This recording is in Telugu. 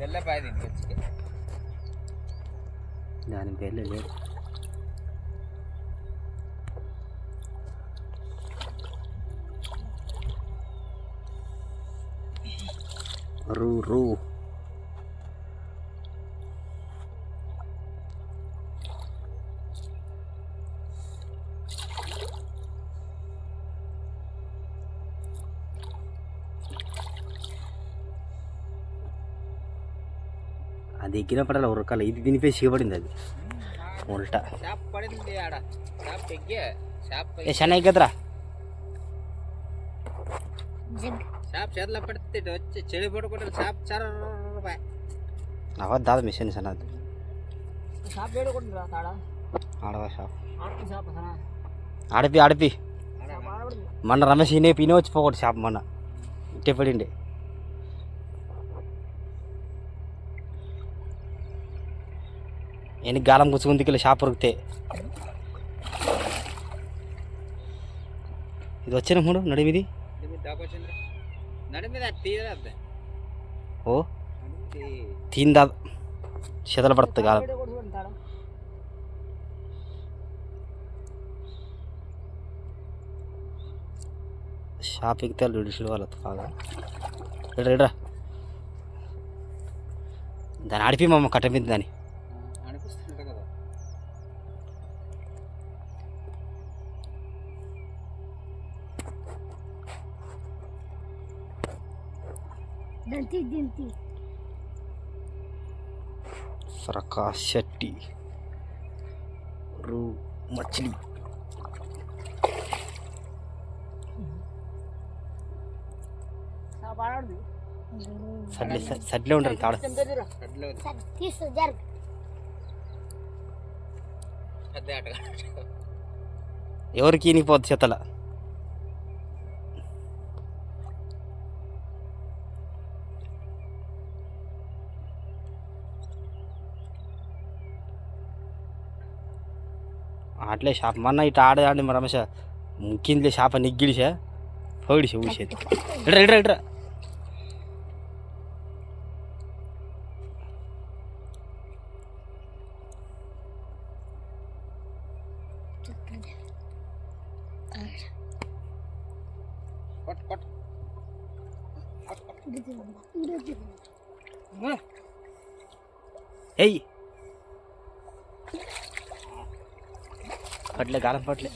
తెల్లపాయ దీనికి వచ్చి దాని పేర్లు లేదు. రూ రూ అది ఎక్కినప్పుడల్లా ఉరకాలి. ఇది దీనిపై చీపడింది. అది ఉల్టా షాప్ పడింది ఆడ. షాప్ ఎగ్గే షాప్ శన ఎగ్గదరా. షాప్ చేతిలో పడితే వచ్చి చెడి పడుకుంటే షాప్ చర అవద్దు దాదా మిషన్ సన్న షాప్ వేడుకుంటురా ఆడవా షాప్ షాప్ ఆడిపి ఆడిపి మొన్న రమేష్ ఈయన పినే వచ్చి పోకూడదు షాప్ మొన్న ఇట్టే పడిండే. ఎన్ని గాలం కూర్చుకుందికి షాప్ ఉరికితే ఇది వచ్చిన మూడు నడిమిది ఓ తీందా శతలు పడుతుంది కాలం. షాప్ ఎక్కితే రిడిషులు వాళ్ళు బాగా రేడ్రా దాన్ని ఆడిపి మమ్మ కట్టమింది దాన్ని. प्रकाश शेट्टी रू मछली सडले ఉంటారు కాడ ఎవరికి నీ పోద్ది చేతల आटले शाप मना इट आड़े आड़े रमेश मुख्य शाप निग्गिड़े फोड़े ऊसे इड्रा इड्रा इड्रा पटले गालम पटले